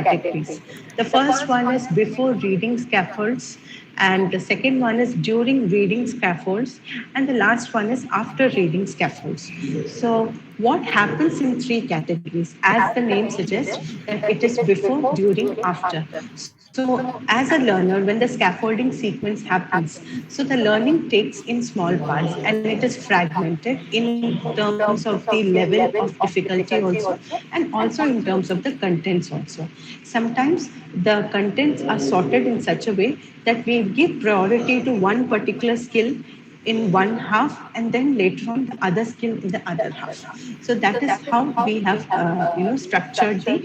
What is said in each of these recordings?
categories. The first one is before reading scaffolds, and the second one is during reading scaffolds, and the last one is after reading scaffolds. So what happens in three categories? As the name suggests, that it is before, during, after. So as a learner, when the scaffolding sequence happens, so the learning takes in small parts and it is fragmented in terms of the level of difficulty also, and also in terms of the contents also. Sometimes the contents are sorted in such a way that we give priority to one particular skill in one half, and then later on the other skill in the other half. So that is how we have structured the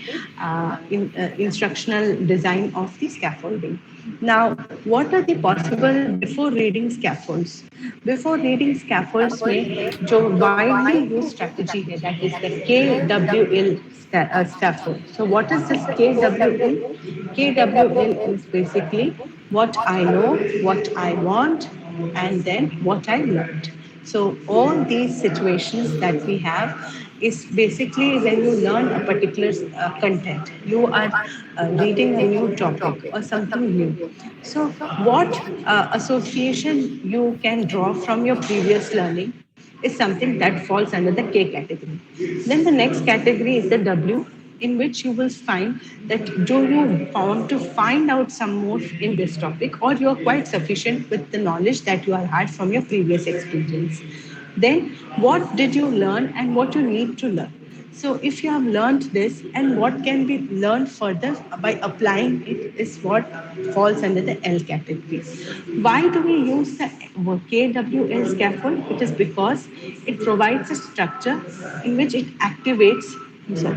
instructional design of the scaffolding. Now, what are the possible before reading scaffolds? Before reading scaffolds में जो widely used strategy है, that is the KWL scaffold. So what is this KWL? KWL is basically what I know, what I want, and then what I learned. So all these situations that we have is basically when you learn a particular content, you are reading a new topic or something new. So what association you can draw from your previous learning is something that falls under the K category. Then the next category is the W, in which you will find that do you want to find out some more in this topic, or you are quite sufficient with the knowledge that you have had from your previous experience. Then what did you learn and what you need to learn. So if you have learned this and what can be learned further by applying it is what falls under the L category. Why do we use the KWL scaffold? It is because it provides a structure in which it activates the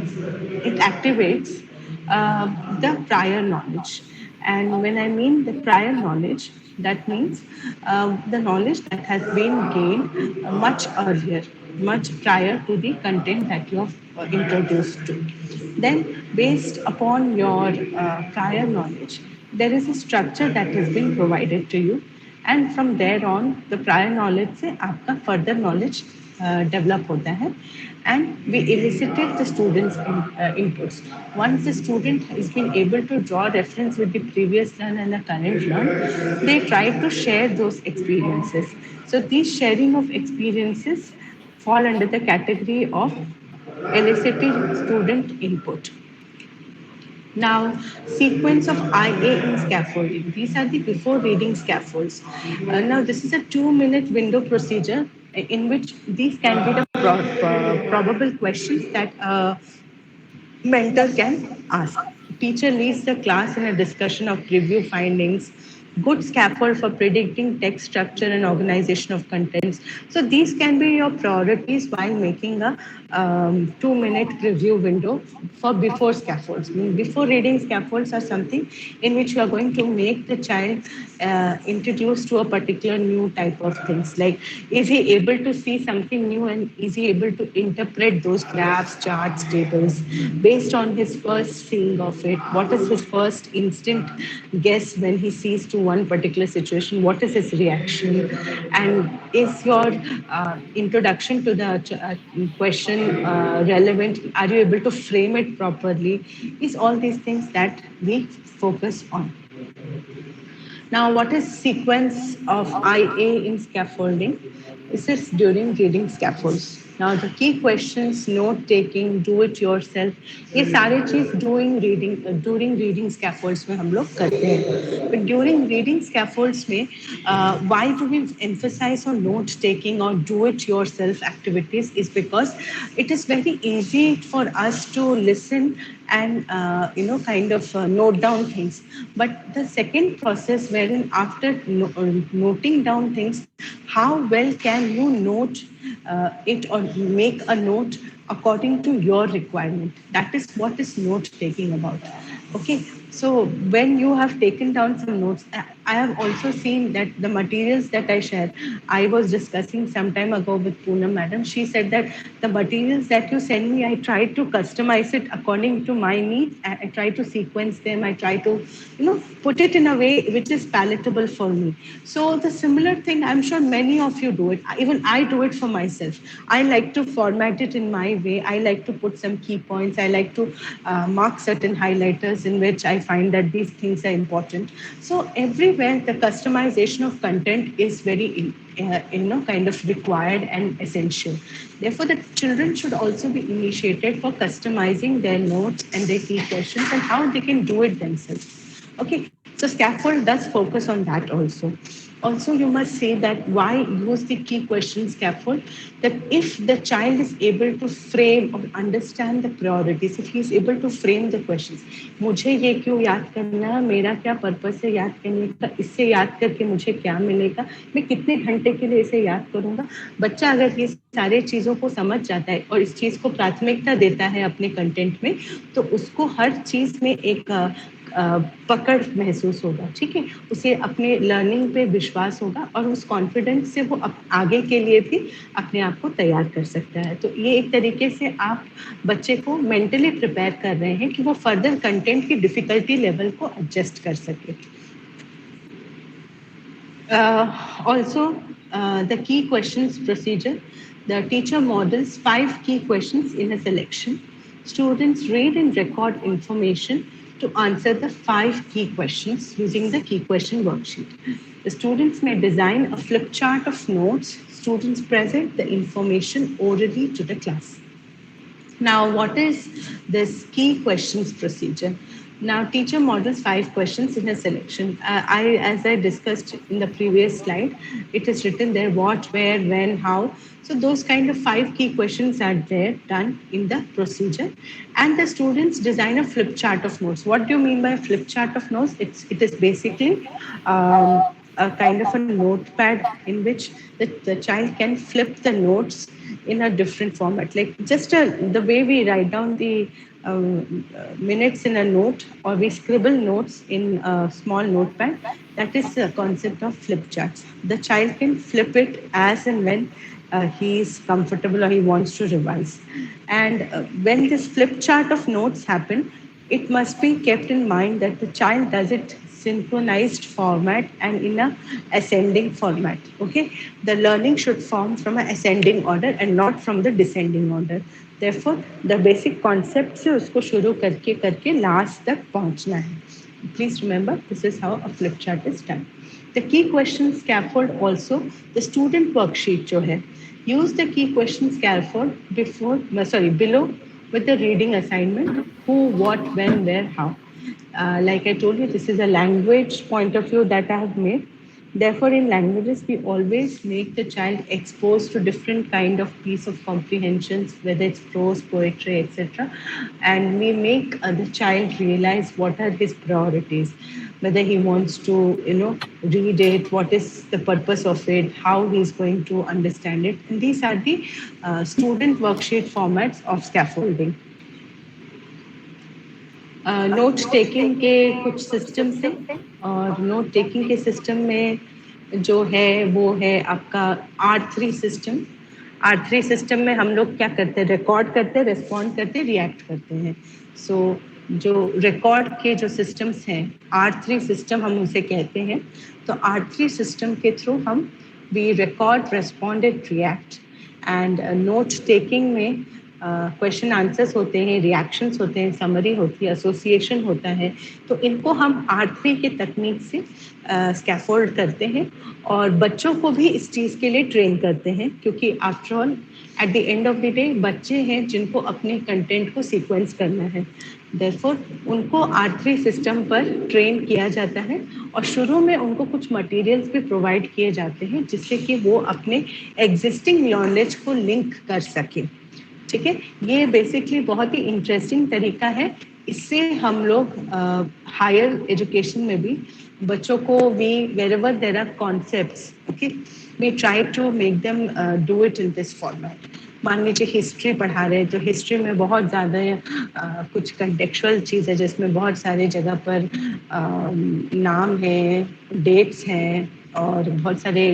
prior knowledge. And when I mean the prior knowledge, that means the knowledge that has been gained much earlier, much prior to the content that you have introduced to. Then, based upon your prior knowledge, there is a structure that has been provided to you, and from there on, the prior knowledge से आपका further knowledge develop होता है, and we elicited the students' inputs. Once the student has been able to draw reference with the previous learn and the current learn, they try to share those experiences. So these sharing of experiences fall under the category of eliciting student input. Now, sequence of IA in scaffolding. These are the before reading scaffolds. Now, this is a 2-minute window procedure in which these can be the probable questions that a mentor can ask. Teacher leads the class in a discussion of review findings, good scaffold for predicting text structure and organization of contents. So these can be your priorities while making a 2-minute review window for before scaffolds. Before reading scaffolds are something in which you are going to make the child introduced to a particular new type of things. Like, is he able to see something new and is he able to interpret those graphs, charts, tables based on his first seeing of it? What is his first instant guess when he sees to one particular situation? What is his reaction? And is your introduction to the question relevant? Are you able to frame it properly? Is all these things that we focus on. Now, what is sequence of IA in scaffolding? This is during reading scaffolds. Now, the key questions, note taking, do it yourself, ये सारे चीज during reading scaffolds में हम लोग करते हैं. But during reading scaffolds में, why do we emphasize on note taking or do it yourself activities? Is because it is very easy for us to listen and kind of note down things. But the second process, wherein after noting down things, how well can you note it or make a note according to your requirement? That is what is note taking about. Okay, So when you have taken down some notes, I have also seen that the materials that I share, I was discussing some time ago with Poonam madam. She said that the materials that you send me, I try to customize it according to my needs. I try to sequence them. I try to, put it in a way which is palatable for me. So the similar thing, I'm sure many of you do it. Even I do it for myself. I like to format it in my way. I like to put some key points. I like to mark certain highlighters in which I find that these things are important. So everywhere the customization of content is very kind of required and essential. Therefore, the children should also be initiated for customizing their notes and their key questions and how they can do it themselves. Okay, so scaffold does focus on that also. Also, you must say that why use the key question scaffold? That if the child is able to frame or understand the priorities, if he is able to frame the questions, मुझे ये क्यों याद करना है, मेरा क्या purpose है याद करने का, इससे याद करके मुझे क्या मिलेगा, मैं कितने घंटे के लिए इसे याद करूंगा. बच्चा अगर ये सारे चीज़ों को समझ जाता है और इस चीज़ को प्राथमिकता देता है अपने कंटेंट में, तो उसको हर चीज़ में एक पकड़ महसूस होगा. ठीक है, उसे अपने लर्निंग पे विश्वास होगा और उस कॉन्फिडेंस से वो आगे के लिए भी अपने आप को तैयार कर सकता है. तो ये एक तरीके से आप बच्चे को मेंटली प्रिपेयर कर रहे हैं कि वो फर्दर कंटेंट की डिफिकल्टी लेवल को एडजस्ट कर सके. Also, the key questions procedure. The teacher models 5 key questions in a selection. Students read and record information to answer the 5 key questions using the key question worksheet. The students may design a flip chart of notes. Students present the information orally to the class. Now, what is this key questions procedure? Now, teacher models 5 questions in a selection. As I discussed in the previous slide, it is written there what, where, when, how. So those kind of 5 key questions are there done in the procedure, and the students design a flip chart of notes. What do you mean by a flip chart of notes? It is basically a kind of a notepad in which the child can flip the notes in a different format, like just the way we write down the minutes in a note, or we scribble notes in a small notepad. That is the concept of flip charts. The child can flip it as and when he is comfortable or he wants to revise. And when this flip chart of notes happen, it must be kept in mind that the child does it synchronized format and in a ascending format. Okay, the learning should form from an ascending order and not from the descending order. Therefore, the basic concept से उसको शुरू करके करके last तक पहुंचना है. Please remember, this is how a flip chart is done. The key question scaffold also, the student worksheet जो है, use the key question scaffold below with the reading assignment, who, what, when, where, how. Like I told you, this is a language point of view that I have made. Therefore, in languages, we always make the child exposed to different kind of piece of comprehensions, whether it's prose, poetry, etc. And we make the child realize what are his priorities, whether he wants to, read it, what is the purpose of it, how he's going to understand it. And these are the student worksheet formats of scaffolding. Note taking के कुछ systems हैं, और note taking के system में जो है वो है आपका R3 सिस्टम. R3 सिस्टम में हम लोग क्या करते हैं, रिकॉर्ड करते हैं, रिस्पॉन्ड करते हैं, रिएक्ट करते हैं. सो जो रिकॉर्ड के जो सिस्टम्स हैं, R3 सिस्टम हम उसे कहते हैं. तो R3 सिस्टम के थ्रू हम we record, respond and react. And note taking में क्वेश्चन आंसर्स होते हैं, रिएक्शंस होते हैं, समरी होती है, एसोसिएशन होता है. तो इनको हम R3 के तकनीक से स्कैफोल्ड करते हैं और बच्चों को भी इस चीज़ के लिए ट्रेन करते हैं, क्योंकि after all at the end of the day बच्चे हैं जिनको अपने कंटेंट को सीक्वेंस करना है. देयरफॉर उनको R3 सिस्टम पर ट्रेन किया जाता है और शुरू में उनको कुछ मटेरियल्स भी प्रोवाइड किए जाते हैं जिससे कि वो अपने एग्जिस्टिंग नॉलेज को लिंक कर सके. ठीक है, ये बेसिकली बहुत ही इंटरेस्टिंग तरीका है. इससे हम लोग हायर एजुकेशन में भी बच्चों को we wherever there are concepts, okay, we try to make them do it in this format. मान लीजिए हिस्ट्री पढ़ा रहे हैं तो हिस्ट्री में बहुत ज़्यादा कुछ कंटेक्चुअल चीज़ है जिसमें बहुत सारे जगह पर नाम है, डेट्स हैं और बहुत सारे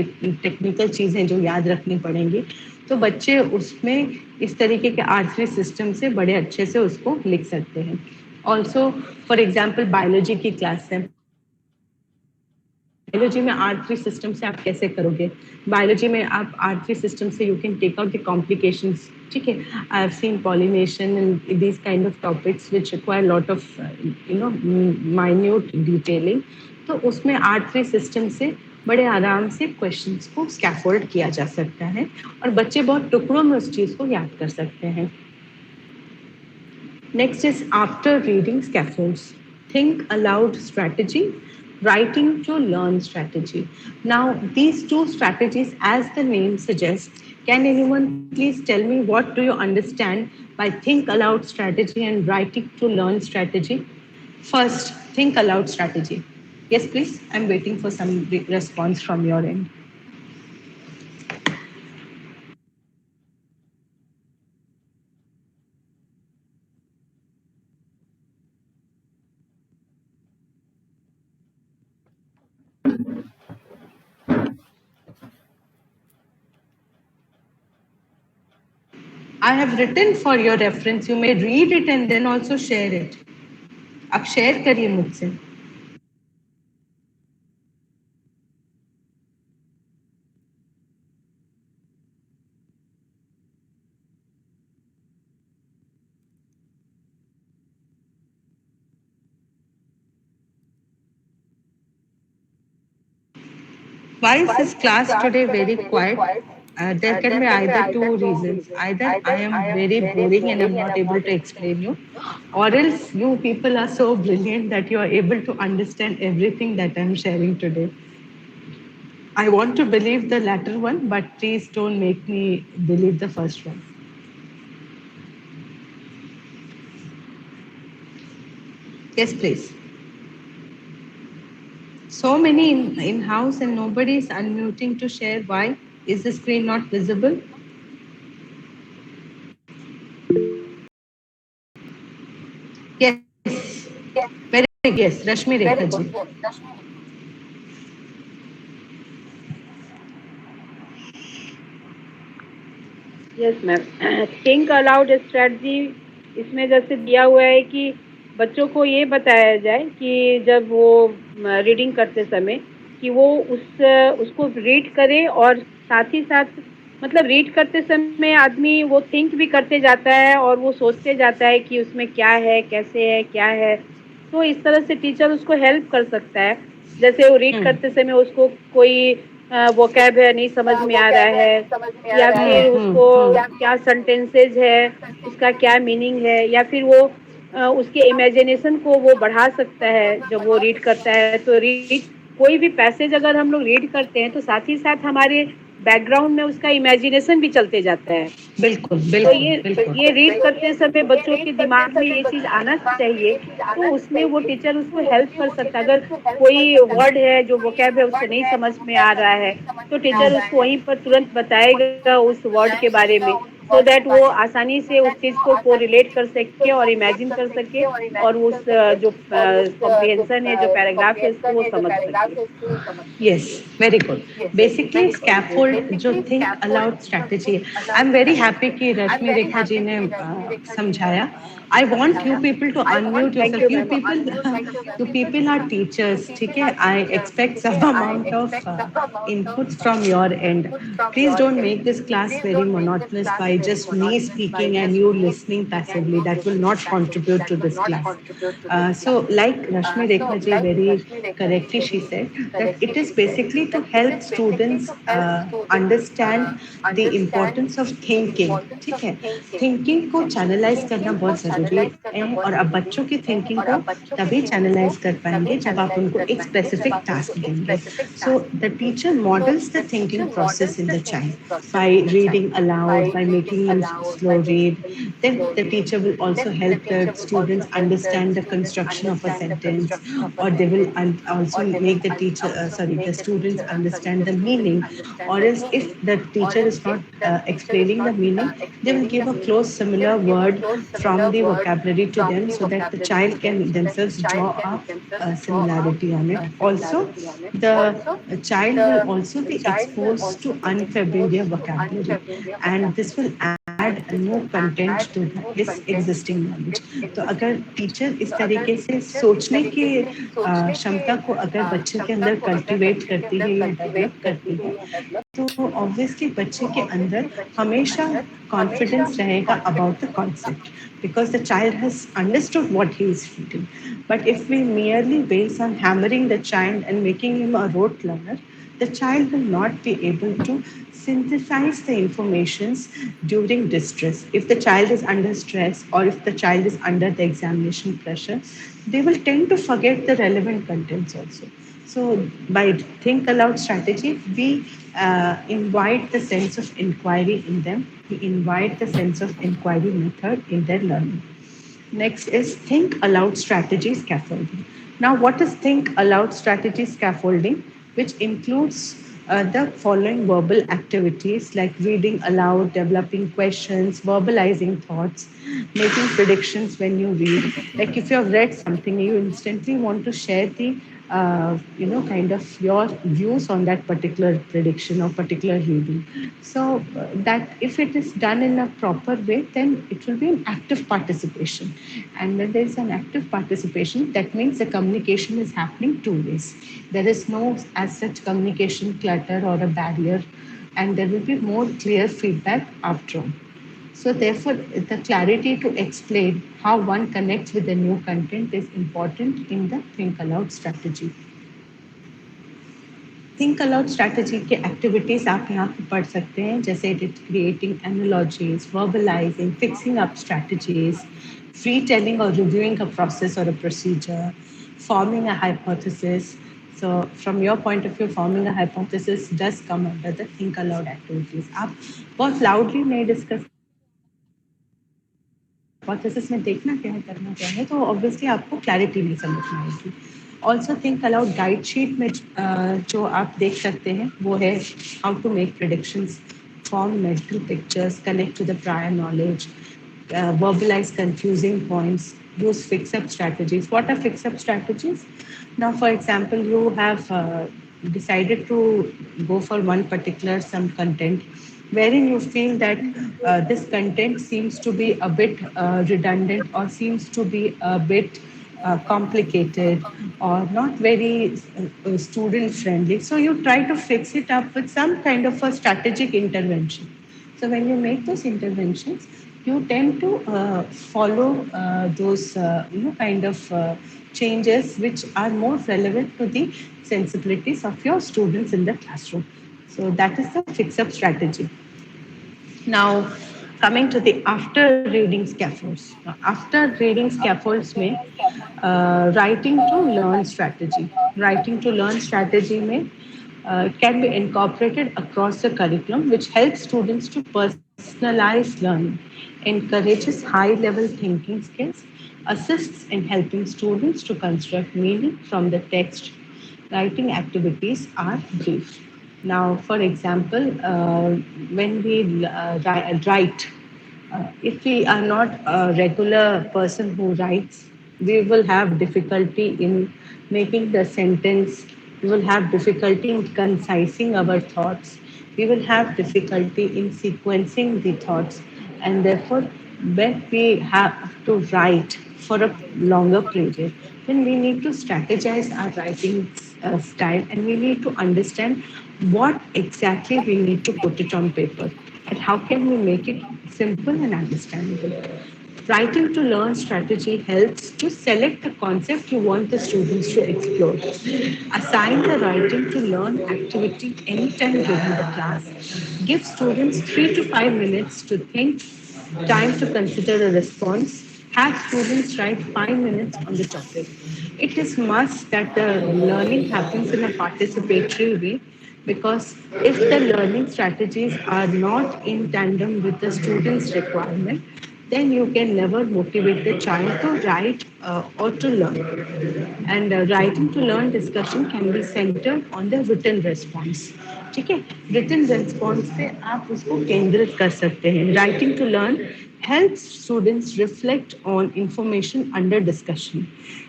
टेक्निकल चीज़ें जो याद रखनी पड़ेंगी। तो बच्चे उसमें इस तरीके के आर्टरी सिस्टम से बड़े अच्छे से उसको लिख सकते हैं। ऑल्सो फॉर एग्जाम्पल बायोलॉजी की क्लास है, बायोलॉजी में आर3 सिस्टम से आप कैसे करोगे? बायोलॉजी में आप आर3 सिस्टम से you can take out the complications, ठीक है? I have seen pollination and these kind of topics which require lot of you know minute detailing. तो उसमें आर3 सिस्टम से बड़े आराम से क्वेश्चंस को स्कैफोल्ड किया जा सकता है और बच्चे बहुत टुकड़ों में उस चीज़ को याद कर सकते हैं। Next is after reading scaffolds. Think aloud strategy, writing to learn strategy. Now, these two strategies, as the name suggests, can anyone please tell me what do you understand by think aloud strategy and writing to learn strategy? First, think aloud strategy. Yes, please. I'm waiting for some response from your end. I have written for your reference. You may read it and then also share it. आप share करिए मुझसे. Why is this class today very quiet? There can be either two reasons. Either I am very boring and I'm not able to explain you, or else you people are so brilliant that you are able to understand everything that I'm sharing today. I want to believe the latter one, but please don't make me believe the first one. Yes, please. So many in house and nobody is unmuting to share. Why? Is the screen not visible? Yes. Very good. Yes, Rashmi Rekha ji. Yes ma'am, think allowed strategy इसमें जैसे दिया हुआ है कि बच्चों को ये बताया जाए कि जब वो रीडिंग करते समय कि वो उसको रीड करे और साथ ही साथ मतलब रीड करते समय आदमी वो थिंक भी करते जाता है और वो सोचते जाता है कि उसमें क्या है, कैसे है, क्या है। तो इस तरह से टीचर उसको हेल्प कर सकता है। जैसे वो रीड करते समय उसको कोई वोकैब है नहीं समझ में आ रहा है, या फिर उसको क्या सेंटेंसेज है, उसका क्या मीनिंग है, या फिर वो उसके इमेजिनेशन को वो बढ़ा सकता है जब वो रीड करता है। तो रीड कोई भी पैसेज अगर हम लोग रीड करते हैं तो साथ ही साथ हमारे बैकग्राउंड में उसका इमेजिनेशन भी चलते जाता है। बिल्कुल तो बिल्कुल बिल्कुल ये रीड करते समय बच्चों के दिमाग में ये चीज आना चाहिए। तो उसमें वो टीचर उसको हेल्प कर सकता है। अगर कोई वर्ड है जो वोकैब है उसको नहीं समझ में आ रहा है तो टीचर उसको वहीं पर तुरंत बताएगा उस वर्ड के बारे में, सो दैट वो आसानी से उस चीज को रिलेट कर सके और इमेजिन कर सके और उस जो कॉम्प्रिहेंशन है, जो पैराग्राफ है, उसको वो समझ सके। Yes, very good. Basically, scaffold जो think aloud strategy है. I'm very happy कि रश्मि रेखा जी ने समझाया. I want you people to unmute thank yourself. You ma'am. You people are teachers, ठीक है? I expect some amount of inputs from your end. Please don't make this class very monotonous by just me speaking and you listening passively. That will not contribute to this class. So, like Rashmi Rekha ji very correctly she said that it is basically to help students understand the importance of thinking. ठीक है, thinking को channelise करना बहुत ज़रूरी है, और आप बच्चों की थिंकिंग को तभी चैनलाइज कर पाएंगे जब आप उनको एक स्पेसिफिक टास्क देंगे. So the teacher models the thinking process in the child by reading aloud, by making him slow read. Then the teacher will also help the students understand the construction of a sentence, or they will also make the the students understand the meaning. Or else, if the teacher is not explaining the meaning, they will give a close similar word from the vocabulary to them, so that the child can themselves draw a similarity on it. Also, the child will also be exposed to unfamiliar vocabulary, and this will add new content to his existing knowledge. तो अगर teacher इस तरीके से सोचने की क्षमता को अगर बच्चे के अंदर कल्टीवेट करती है या डेवलप करती है, तो ऑब्वियसली बच्चे के अंदर हमेशा कॉन्फिडेंस रहेगा about the concept, because the child has understood what he is reading. But if we merely base on hammering the child and making him a rote learner, the child will not be able to synthesize the informations during distress. If the child is under stress, or if the child is under the examination pressure, they will tend to forget the relevant contents also. So, by think aloud strategy, we invite the sense of inquiry in them. We invite the sense of inquiry method in their learning. Next is think aloud strategy scaffolding. Now, what is think aloud strategy scaffolding? Which includes the following verbal activities like reading aloud, developing questions, verbalizing thoughts, making predictions when you read. Like if you have read something, you instantly want to share the kind of your views on that particular prediction or particular reading. So that if it is done in a proper way, then it will be an active participation. And when there is an active participation, that means the communication is happening two ways. There is no as such communication clutter or a barrier, and there will be more clear feedback after all. So therefore, the clarity to explain how one connects with the new content is important in the think aloud strategy. Think aloud strategy के activities आप यहाँ पे पढ़ सकते हैं, जैसे it creating analogies, verbalizing, fixing up strategies, free telling और reviewing a process और a procedure, forming a hypothesis. So from your point of view, forming a hypothesis does come under the think aloud activities. आप बहुत loudly नहीं discuss कर सकते, but hypothesis में देखना क्या है, करना क्या है, तो ऑब्वियसली आपको क्लैरिटी नहीं समझ में आएगी. Also think aloud guide sheet में जो आप देख सकते हैं वो है how to make predictions, form mental pictures, connect to the prior knowledge, verbalize confusing points, use fix-up strategies. What are fix-up strategies? Now, for example, you have decided to go for one particular some content wherein you feel that this content seems to be a bit redundant, or seems to be a bit complicated, or not very student friendly. So you try to fix it up with some kind of a strategic intervention. So when you make those interventions, you tend to follow those kind of changes which are more relevant to the sensibilities of your students in the classroom. So that is the fix-up strategy. Now, coming to the after reading scaffolds. After reading scaffolds में writing to learn strategy. Writing to learn strategy में can be incorporated across the curriculum, which helps students to personalize learning, encourages high-level thinking skills, assists in helping students to construct meaning from the text. Writing activities are brief. Now, for example, when we write, if we are not a regular person who writes, we will have difficulty in making the sentence. We will have difficulty in concising our thoughts. We will have difficulty in sequencing the thoughts. And therefore, when we have to write for a longer period, then we need to strategize our writing style, and we need to understand what exactly we need to put it on paper and how can we make it simple and understandable. Writing to learn strategy helps to select the concept you want the students to explore. Assign the writing to learn activity anytime during the class. Give students 3 to 5 minutes to think, time to consider a response, Have students write 5 minutes on the topic. It is must that the learning happens in a participatory way, because if the learning strategies are not in tandem with the student's requirement, then you can never motivate the child to write or to learn. And writing to learn discussion can be centered on the written response. ठीक है, written response पे आप उसको केंद्रित कर सकते हैं. Writing to learn helps students reflect on information under discussion.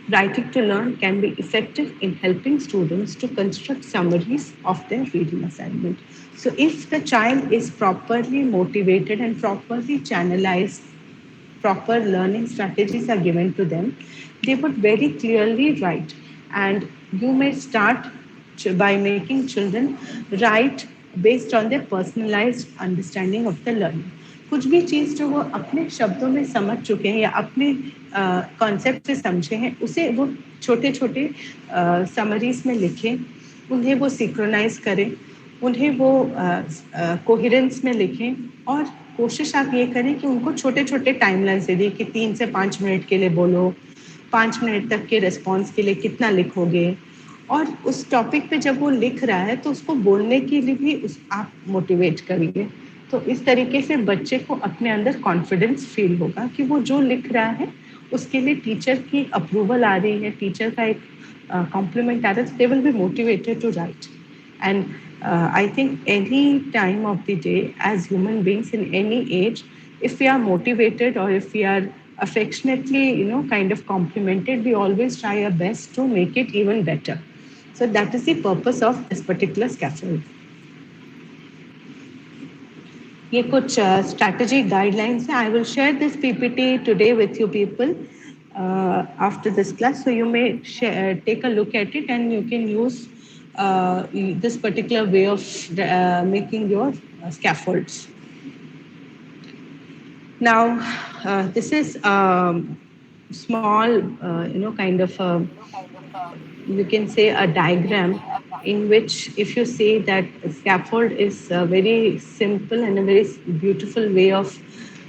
Writing to learn can be effective in helping students to construct summaries of their reading assignment. So if the child is properly motivated and properly channelized, proper learning strategies are given to them, they would very clearly write. And you may start by making children write based on their personalized understanding of the learning. कुछ भी चीज़ जो वो अपने शब्दों में समझ चुके हैं या अपने कॉन्सेप्ट से समझे हैं, उसे वो छोटे छोटे समरीज में लिखें, उन्हें वो सिंक्रोनाइज करें, उन्हें वो कोहेरेंस में लिखें, और कोशिश आप ये करें कि उनको छोटे छोटे टाइमलाइन से दी कि 3 से 5 मिनट के लिए बोलो, 5 मिनट तक के रिस्पॉन्स के लिए कितना लिखोगे, और उस टॉपिक पे जब वो लिख रहा है तो उसको बोलने के लिए भी आप मोटिवेट करिए. तो इस तरीके से बच्चे को अपने अंदर कॉन्फिडेंस फील होगा कि वो जो लिख रहा है उसके लिए टीचर की अप्रूवल आ रही है, टीचर का एक कॉम्प्लीमेंट आ रहा है, they will be motivated to write. And I think any time of the day, as human beings in any age, if we are motivated or if we are affectionately, kind of complimented, we always try our best to make it even better. So that is the purpose of this particular scaffold. ये कुछ strategy guidelines हैं. I will share this PPT today with you people after this class, so you may take a look at it and you can use this particular way of making your scaffolds. Now, this is small, kind of you can say a diagram in which, if you say that scaffold is a very simple and a very beautiful way of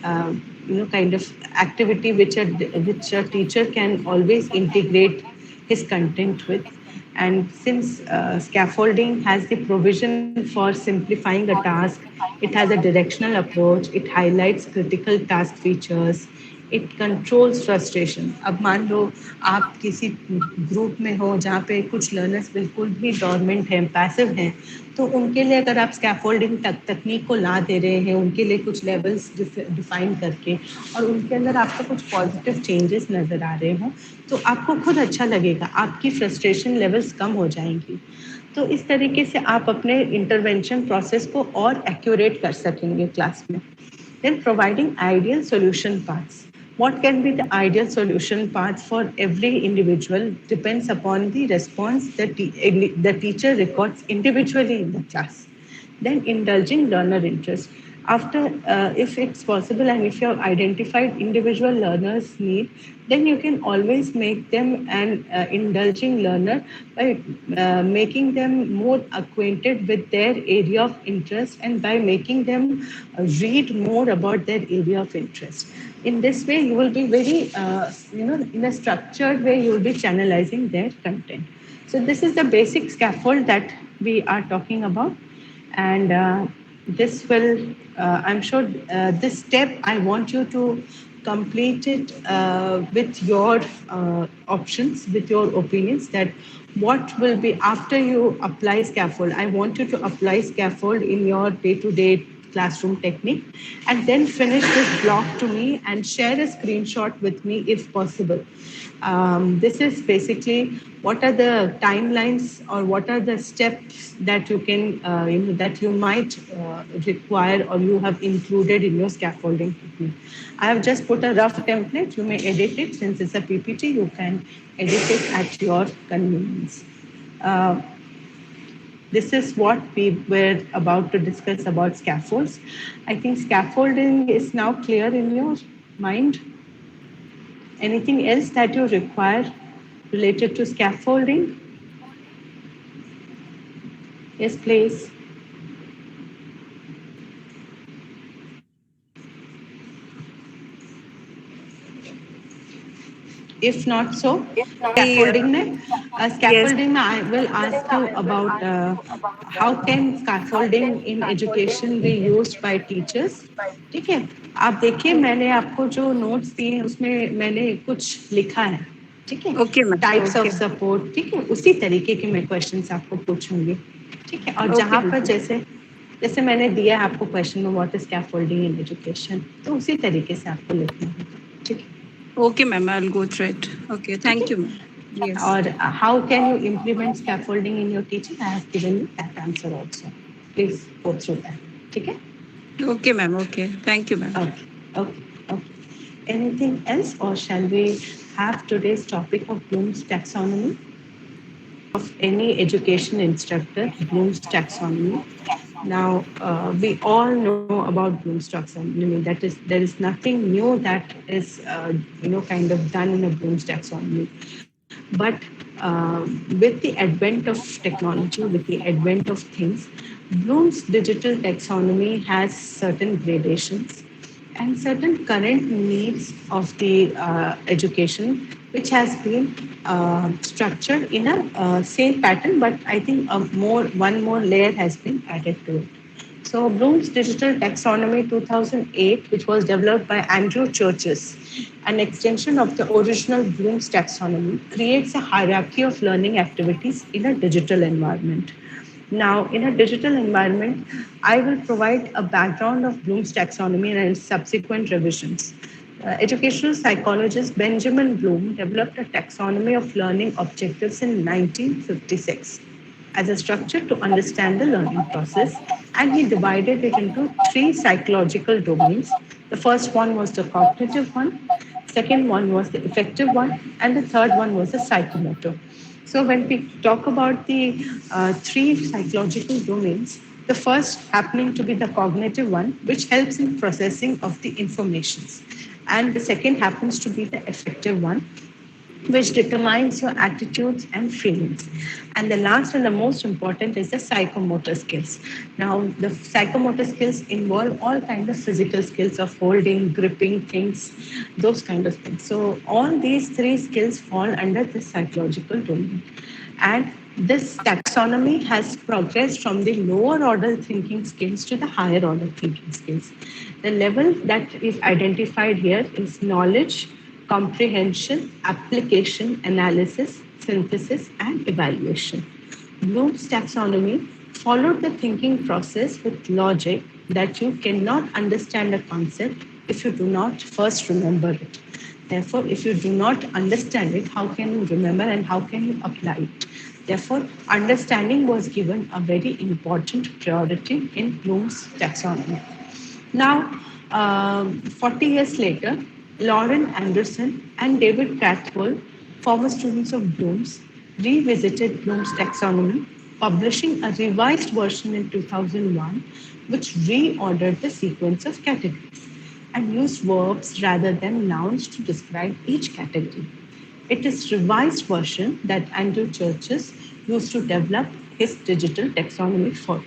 kind of activity which a teacher can always integrate his content with. And since scaffolding has the provision for simplifying a task, it has a directional approach, it highlights critical task features, it controls frustration. अब मान लो आप किसी group में हो जहाँ पे कुछ learners बिल्कुल भी डॉर्मेंट हैं, पैसिव हैं, तो उनके लिए अगर आप स्कैफोल्डिंग तकनीक को ला दे रहे हैं, उनके लिए कुछ लेवल्स डिफाइन करके, और उनके अंदर आपको कुछ पॉजिटिव चेंजेस नज़र आ रहे हों, तो आपको खुद अच्छा लगेगा, आपकी फ्रस्ट्रेशन लेवल्स कम हो जाएंगी. तो इस तरीके से आप अपने इंटरवेंशन प्रोसेस को और एक्यूरेट कर सकेंगे क्लास में. Then providing ideal solution paths. What can be the ideal solution path for every individual depends upon the response that the teacher records individually in the class. Then indulging learner interest. After, if it's possible and if you have identified individual learners' need, then you can always make them an indulging learner by making them more acquainted with their area of interest and by making them read more about their area of interest. In this way, you will be very, in a structured way, you will be channelizing their content. So this is the basic scaffold that we are talking about. And this will, I'm sure this step, I want you to complete it with your options, with your opinions, that what will be after you apply scaffold. I want you to apply scaffold in your day-to-day classroom technique, and then finish this block to me and share a screenshot with me if possible. This is basically what are the timelines or what are the steps that you can, that you might require or you have included in your scaffolding technique. I have just put a rough template. You may edit it. Since it's a PPT, you can edit it at your convenience. This is what we were about to discuss about scaffolds. I think scaffolding is now clear in your mind. Anything else that you require related to scaffolding? Yes, please. If not so, The yes. scaffolding में I will ask you about how can scaffolding in education be used by teachers. ठीक है, आप देखिए मैंने आपको जो notes दिए हैं उसमें मैंने कुछ लिखा है, ठीक है, Okay, ma'am. Types of Okay. Support, ठीक है, उसी तरीके के मैं क्वेश्चंस आपको पूछूंगी, ठीक है, और Okay, जहाँ पर दीदी. जैसे जैसे मैंने दिया है आपको क्वेश्चन में what is scaffolding in education, तो उसी तरीके से आपको लिखना है, ठीक है, Okay, ma'am. I'll go through it. Okay. ठीक Thank you, ma'am. है, Yes. और how can you implement scaffolding in your teaching, I have given you that answer also, please go through that, ठीक है, Okay, ma'am. Okay. Thank you, ma'am. Okay okay okay, anything else और shall we have today's topic of Bloom's taxonomy of any education instructor, Bloom's taxonomy. Now, we all know about Bloom's taxonomy. That is, there is nothing new that is, kind of done in a Bloom's taxonomy. But with the advent of technology, with the advent of things, Bloom's digital taxonomy has certain gradations and certain current needs of the education, which has been structured in a same pattern, but I think one more layer has been added to it. So Bloom's Digital Taxonomy 2008, which was developed by Andrew Churches, an extension of the original Bloom's taxonomy, creates a hierarchy of learning activities in a digital environment. Now, in a digital environment, I will provide a background of Bloom's taxonomy and subsequent revisions. Educational psychologist Benjamin Bloom developed a taxonomy of learning objectives in 1956 as a structure to understand the learning process, and he divided it into three psychological domains. The first one was the cognitive one, second one was the effective one, and the third one was the psychomotor. So when we talk about the three psychological domains, the first happening to be the cognitive one, which helps in processing of the informations, and the second happens to be the effective one, which determines your attitudes and feelings. And the last and the most important is the psychomotor skills. Now, the psychomotor skills involve all kinds of physical skills of holding, gripping things, those kind of things. So all these three skills fall under the psychological domain. And this taxonomy has progressed from the lower order thinking skills to the higher order thinking skills. The level that is identified here is knowledge, comprehension, application, analysis, synthesis, and evaluation. Bloom's taxonomy followed the thinking process with logic that you cannot understand a concept if you do not first remember it. Therefore, if you do not understand it, how can you remember and how can you apply it? Therefore, understanding was given a very important priority in Bloom's taxonomy. Now, 40 years later, Lauren Anderson and David Cathwold, former students of Bloom's, revisited Bloom's taxonomy, publishing a revised version in 2001, which reordered the sequence of categories and used verbs rather than nouns to describe each category. It is revised version that Andrew Churches used to develop his digital taxonomy for,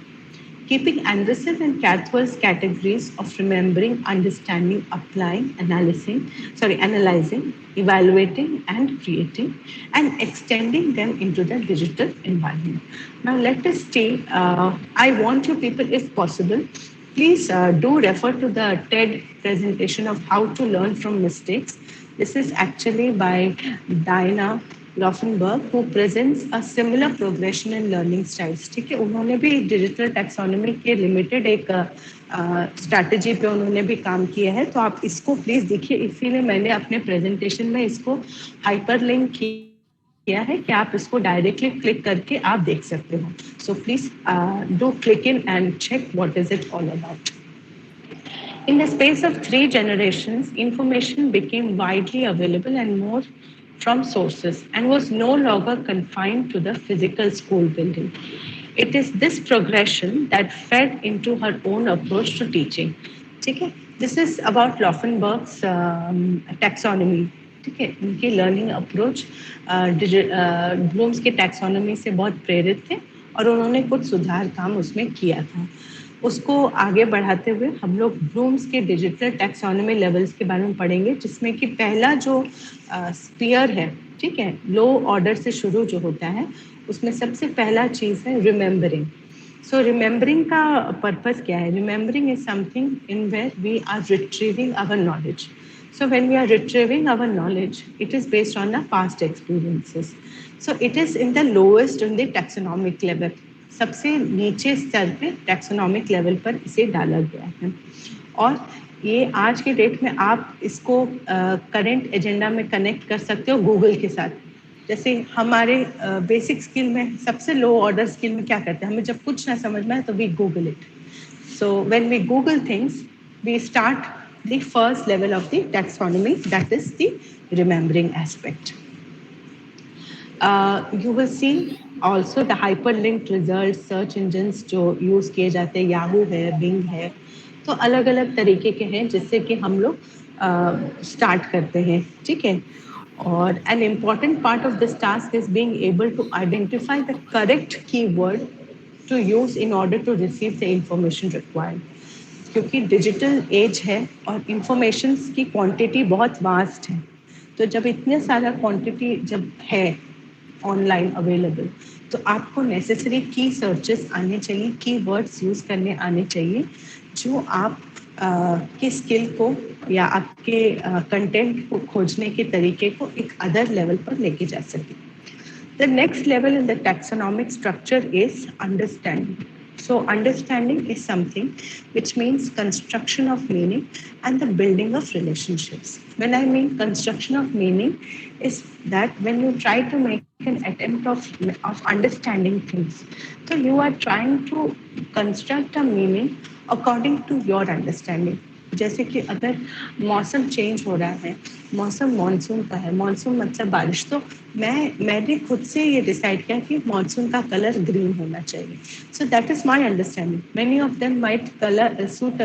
keeping Anderson and Cathwold's categories of remembering, understanding, applying, analyzing, evaluating, and creating, and extending them into the digital environment. Now, let us stay. I want you people, if possible, please do refer to the TED presentation of how to learn from mistakes. This is actually by Diana Laufenberg, who presents a similar progression in learning styles. ठीक है, उन्होंने भी digital taxonomy के limited एक strategy पे उन्होंने भी काम किया है, तो आप इसको प्लीज देखिए, इसीलिए मैंने अपने प्रेजेंटेशन में इसको हाइपर लिंक किया है कि आप इसको डायरेक्टली क्लिक करके आप देख सकते हो. So please do click in and check what is it all about. In the space of three generations, information became widely available and more from sources and was no longer confined to the physical school building. It is this progression that fed into her own approach to teaching. Okay? This is about Laufenberg's taxonomy. ठीक है, उनकी learning approach blooms के taxonomy से बहुत प्रेरित थे और उन्होंने कुछ सुधार काम उसमें किया था. उसको आगे बढ़ाते हुए हम लोग ब्लूम्स के डिजिटल टैक्सोनॉमी लेवल्स के बारे में पढ़ेंगे, जिसमें कि पहला जो स्पीयर है, ठीक है, लो ऑर्डर से शुरू जो होता है, उसमें सबसे पहला चीज़ है रिमेम्बरिंग. सो रिमेम्बरिंग का पर्पस क्या है? Remembering is something in where we are retrieving our knowledge. So when we are retrieving our knowledge, it is based on the past experiences. So it is in the lowest in the taxonomic level. सबसे नीचे स्तर पे taxonomic level पर इसे डाला गया है. और ये आज के डेट में आप इसको करंट एजेंडा में कनेक्ट कर सकते हो गूगल के साथ. जैसे हमारे बेसिक स्किल में सबसे लो ऑर्डर स्किल में क्या करते हैं, हमें जब कुछ ना समझ में आए तो we google it. So when we Google things, we start the first level of the taxonomy, that is the remembering aspect. You will see also the hyperlinked results, search engines जो यूज़ किए जाते हैं, Yahoo है, Bing है, तो अलग अलग तरीके के हैं जिससे कि हम लोग स्टार्ट करते हैं, ठीक है. और an important part of this task is being able to identify the correct keyword to use in order to receive the information required. क्योंकि डिजिटल एज है और इंफॉर्मेशन की क्वांटिटी बहुत वास्ट है, तो जब इतने सारा क्वांटिटी जब है ऑनलाइन अवेलेबल, तो आपको नेसेसरी की सर्चेस आने चाहिए, की वर्ड्स यूज़ करने आने चाहिए, जो आप के स्किल को या आपके कंटेंट को खोजने के तरीके को एक अदर लेवल पर लेके जा सके. The next level in the taxonomic structure is understanding. So understanding is something which means construction of meaning and the building of relationships. When I mean construction of meaning is that when you try to make an attempt of understanding things, so you are trying to construct a meaning according to your understanding. जैसे कि अगर मौसम change हो रहा है, मौसम monsoon का है, मानसून मतलब बारिश, तो मैंने खुद से ये डिसाइड किया कि मानसून का कलर ग्रीन होना चाहिए. So that is my understanding. Many of them might colour suit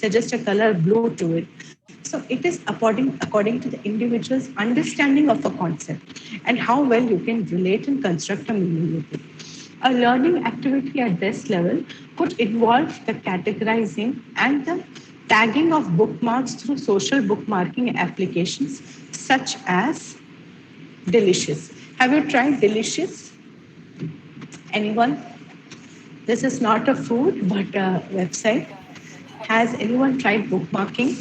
suggest a colour blue to it. So it is according to the individual's understanding of a concept and how well you can relate and construct a meaning with it. A learning activity at this level could involve the categorizing and the tagging of bookmarks through social bookmarking applications such as Delicious. Have you tried Delicious? Anyone? This is not a food but a website. Has anyone tried bookmarking?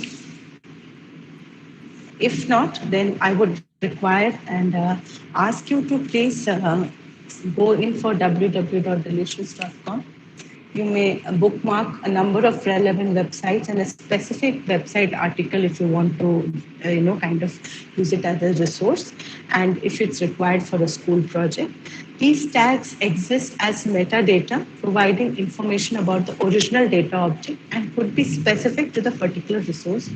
If not, then I would require and ask you to please go in for www.delicious.com. You may bookmark a number of relevant websites and a specific website article if you want to, kind of use it as a resource. And if it's required for a school project, these tags exist as metadata, providing information about the original data object and could be specific to the particular resource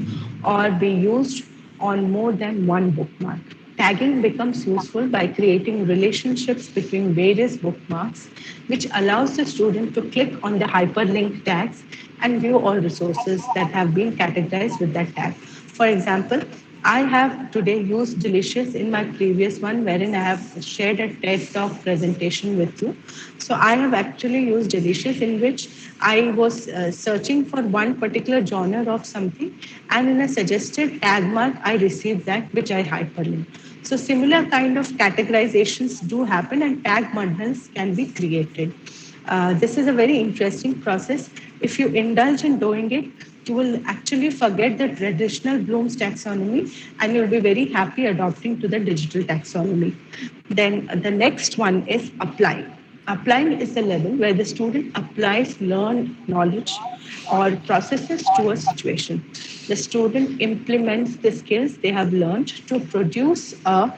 or be used on more than one bookmark. Tagging becomes useful by creating relationships between various bookmarks, which allows the student to click on the hyperlink tags and view all resources that have been categorized with that tag. For example, I have today used Delicious in my previous one, wherein I have shared a TED Talk presentation with you. So I have actually used Delicious, in which I was searching for one particular genre of something, and in a suggested tag mark, I received that, which I hyperlinked. So similar kind of categorizations do happen, and tag bundles can be created. This is a very interesting process. If you indulge in doing it, you will actually forget the traditional Bloom's taxonomy and you'll be very happy adopting to the digital taxonomy. Then the next one is applying. Applying is the level where the student applies learned knowledge or processes to a situation. The student implements the skills they have learned to produce a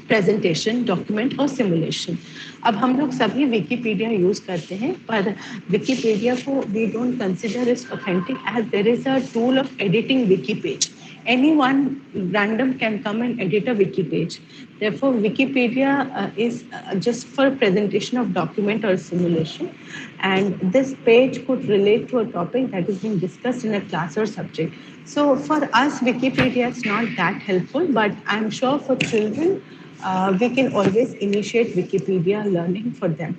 presentation, document और simulation. अब हम लोग सभी Wikipedia use करते हैं, पर Wikipedia को we don't consider is authentic as there is a tool of editing wiki page. Anyone random can come and edit a wiki page. Therefore, Wikipedia is just for presentation of document or simulation. And this page could relate to a topic that is being discussed in a class or subject. So for us, Wikipedia is not that helpful, but I'm sure for children, we can always initiate Wikipedia learning for them.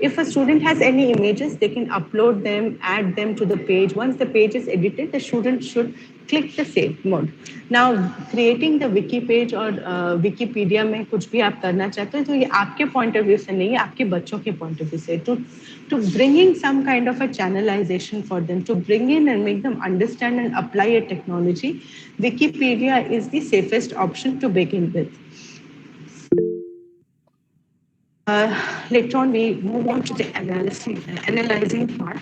If a student has any images, they can upload them, add them to the page. Once the page is edited, the student should click the save mode. Now, creating the wiki page or Wikipedia में कुछ भी आप करना चाहते हो तो ये आपके point of view से नहीं है, आपके बच्चों के point of view से to bring in some kind of a channelization for them, to bring in and make them understand and apply a technology. Wikipedia is the safest option to begin with. Later on, we move on to the analyzing part.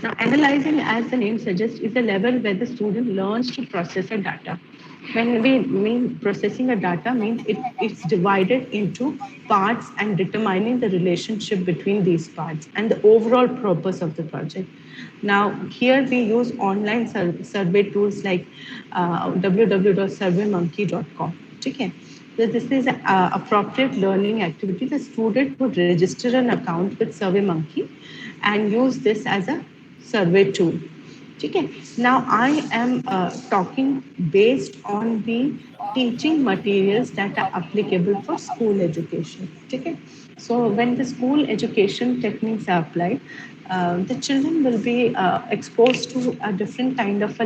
Now, analyzing, as the name suggests, is a level where the student learns to process a data. When we mean processing a data, means it's divided into parts and determining the relationship between these parts and the overall purpose of the project. Now, here we use online survey tools like www.surveymonkey.com. Okay. So this is an appropriate learning activity. The student would register an account with SurveyMonkey and use this as a survey tool. Okay. Now I am talking based on the teaching materials that are applicable for school education. Okay. So when the school education techniques are applied, the children will be exposed to a different kind of a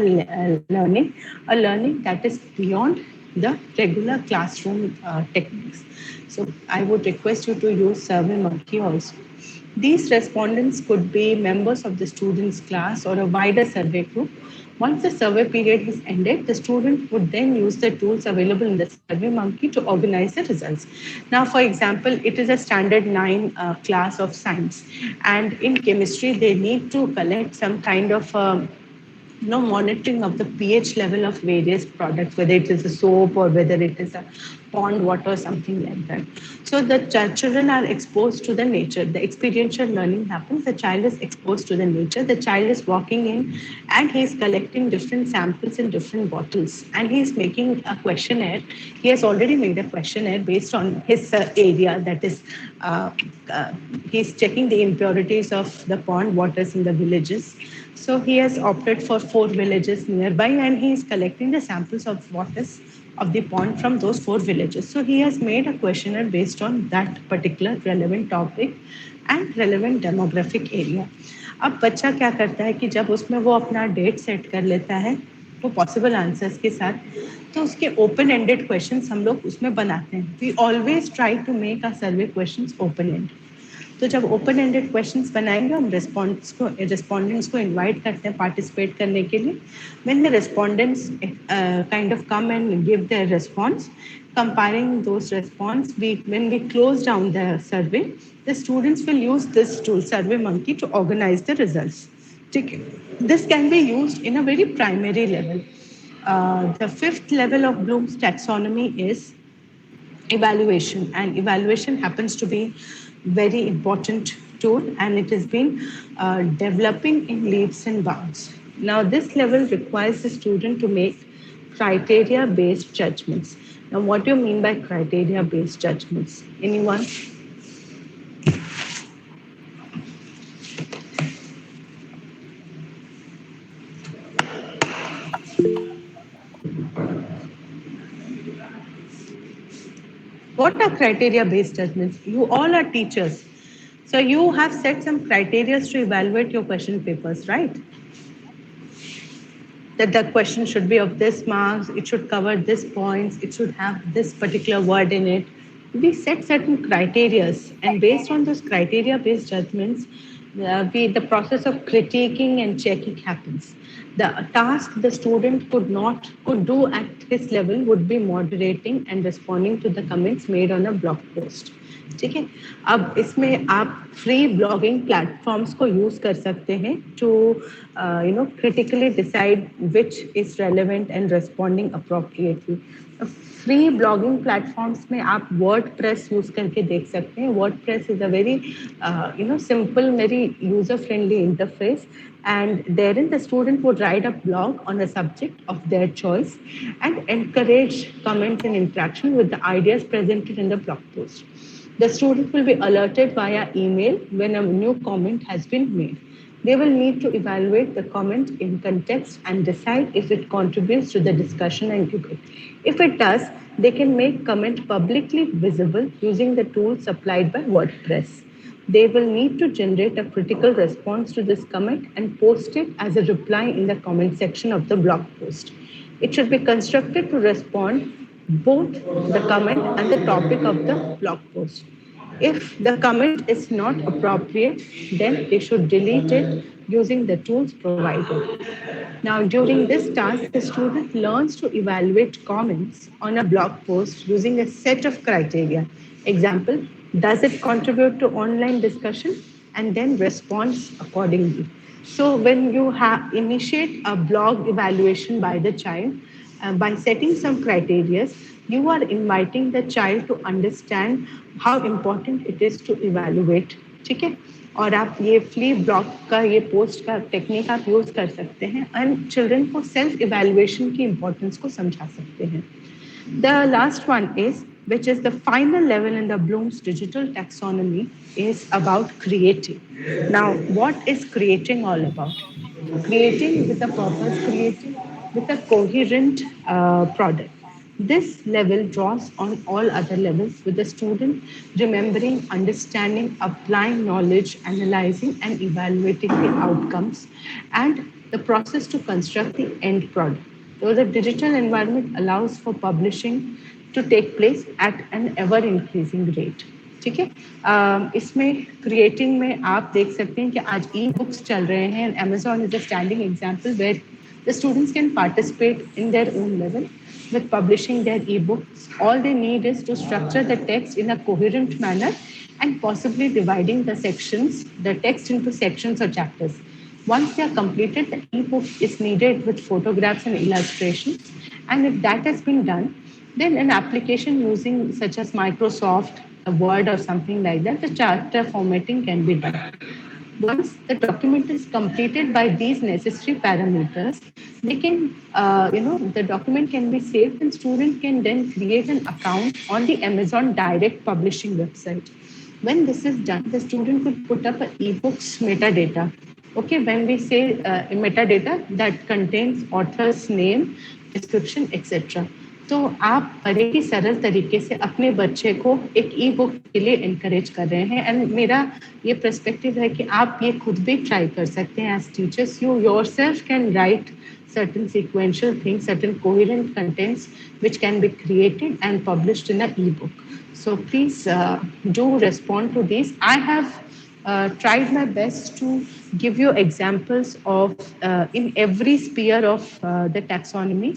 learning that is beyond the regular classroom techniques. So I would request you to use SurveyMonkey also. These respondents could be members of the student's class or a wider survey group. Once the survey period is ended, the student would then use the tools available in the SurveyMonkey to organize the results. Now, for example, it is a standard 9 class of science, and in chemistry, they need to collect some kind of monitoring of the pH level of various products, whether it is a soap or whether it is a pond water or something like that. So the children are exposed to the nature. The experiential learning happens. The child is exposed to the nature. The child is walking in and he is collecting different samples in different bottles and he is making a questionnaire. He has already made a questionnaire based on his area, that is, he's checking the impurities of the pond waters in the villages. So he has opted for 4 villages nearby and he is collecting the samples of waters of the pond from those 4 villages. So he has made a questionnaire based on that particular relevant topic and relevant demographic area. अब बच्चा क्या करता है कि जब उसमें वो अपना डेट सेट कर लेता है वो पॉसिबल आंसर्स के साथ, तो उसके ओपन एंडेड क्वेश्चंस हम लोग उसमें बनाते हैं. We always try to make a survey questions open end. तो जब ओपन एंडेड क्वेश्चंस बनाएंगे हम रिस्पोंडेंट्स को इनवाइट करते हैं पार्टिसिपेट करने के लिए. When the respondents kind of come and give their response, comparing those response, when we close down the survey, the students will use this tool SurveyMonkey to organize the results. This can be used in a very primary level. The 5th level of Bloom's taxonomy is evaluation, and evaluation happens to be very important tool and it has been developing in leaps and bounds. Now this level requires the student to make criteria based judgments. Now what do you mean by criteria based judgments? Anyone? What are criteria based judgments? You all are teachers. So you have set some criteria to evaluate your question papers, right? That the question should be of this marks, it should cover this points, it should have this particular word in it. We set certain criteria and based on those criteria based judgments, the process of critiquing and checking happens. The task the student could do at his level would be moderating and responding to the comments made on a blog post. ठीक है. अब इसमें आप free blogging platforms को use कर सकते हैं to critically decide which is relevant and responding appropriately. Free blogging platforms में आप वर्डप्रेस यूज करके देख सकते हैं. WordPress is a very simple, very user friendly interface, and therein the student would write a blog on a subject of their choice and encourage comments and interaction with the ideas presented in the blog post. The student will be alerted via email when a new comment has been made. They will need to evaluate the comment in context and decide if it contributes to the discussion and debate. If it does, they can make comment publicly visible using the tools supplied by WordPress. They will need to generate a critical response to this comment and post it as a reply in the comment section of the blog post. It should be constructed to respond both the comment and the topic of the blog post. If the comment is not appropriate, then they should delete it using the tools provided. Now, during this task, the student learns to evaluate comments on a blog post using a set of criteria. Example, does it contribute to online discussion? And then responds accordingly. So when you initiate a blog evaluation by the child, by setting some criteria, you are inviting the child to understand how important it is to evaluate. ठीक है, और आप ये flee blog का ये post का technique आप use कर सकते हैं एंड चिल्ड्रन को सेल्फ इवैल्यूएशन की इम्पोर्टेंस को समझा सकते हैं. The last one is, which is the final level in the Bloom's digital taxonomy, is about creating. Now, what is creating all about? Creating with a purpose, creating with a coherent product. This level draws on all other levels with the student remembering, understanding, applying knowledge, analyzing and evaluating the outcomes and the process to construct the end product. So the digital environment allows for publishing to take place at an ever increasing rate. ठीक है, इसमें creating में आप देख सकते हैं कि आज ई बुक्स चल रहे हैं. Amazon is a standing example where the students can participate in their own level with publishing their ebooks. All they need is to structure the text in a coherent manner and possibly dividing the sections, the text into sections or chapters. Once they are completed, the ebook is needed with photographs and illustrations. And if that has been done, then an application using such as Microsoft Word or something like that, the chapter formatting can be done. Once the document is completed by these necessary parameters, they can, the document can be saved and student can then create an account on the Amazon Direct Publishing website. When this is done, the student could put up an ebooks metadata. Okay, when we say metadata, that contains author's name, description, etc. तो आप बड़े ही सरल तरीके से अपने बच्चे को एक ई बुक के लिए इनकरेज कर रहे हैं. एंड मेरा ये पर्सपेक्टिव है कि आप ये खुद भी ट्राई कर सकते हैं as teachers. You yourself can write certain sequential things, certain coherent contents which can be created and published in an ebook. So please do respond to these. I have tried my best to give you examples of in every sphere of the taxonomy.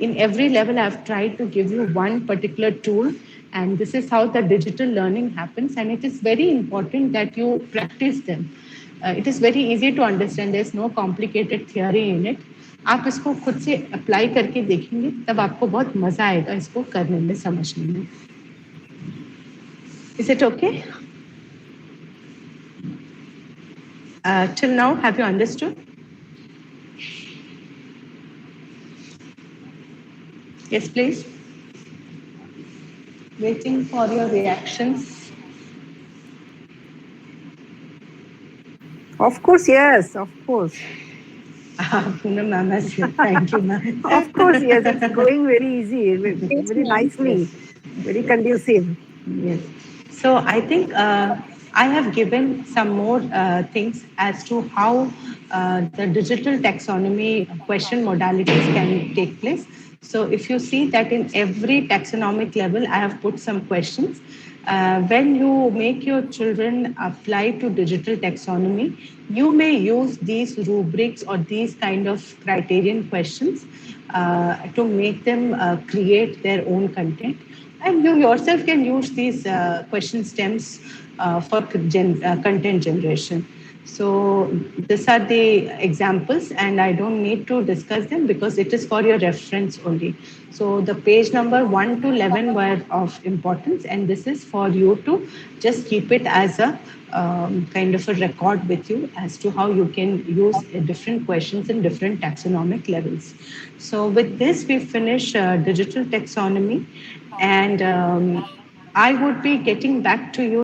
In every level, I've tried to give you one particular tool, and this is how the digital learning happens. And it is very important that you practice them. It is very easy to understand. There's no complicated theory in it. आप इसको खुद से apply करके देखेंगे तब आपको बहुत मजा आएगा इसको करने में, समझने में. Is it okay? Till now, have you understood? Yes, please. Waiting for your reactions. Of course, yes, of course. Poonam ma'am has said, thank you, ma'am. Of course, yes, it's going very easy, very nicely, very conducive. Yes. So I think I have given some more things as to how the digital taxonomy question modalities can take place. So if you see that in every taxonomic level, I have put some questions. When you make your children apply to digital taxonomy, you may use these rubrics or these kind of criterion questions to make them create their own content. And you yourself can use these question stems for content generation. So these are the examples, and I don't need to discuss them because it is for your reference only. So the page number 1 to 11 were of importance, and this is for you to just keep it as a kind of a record with you as to how you can use different questions in different taxonomic levels. So with this, we finish digital taxonomy, and I would be getting back to you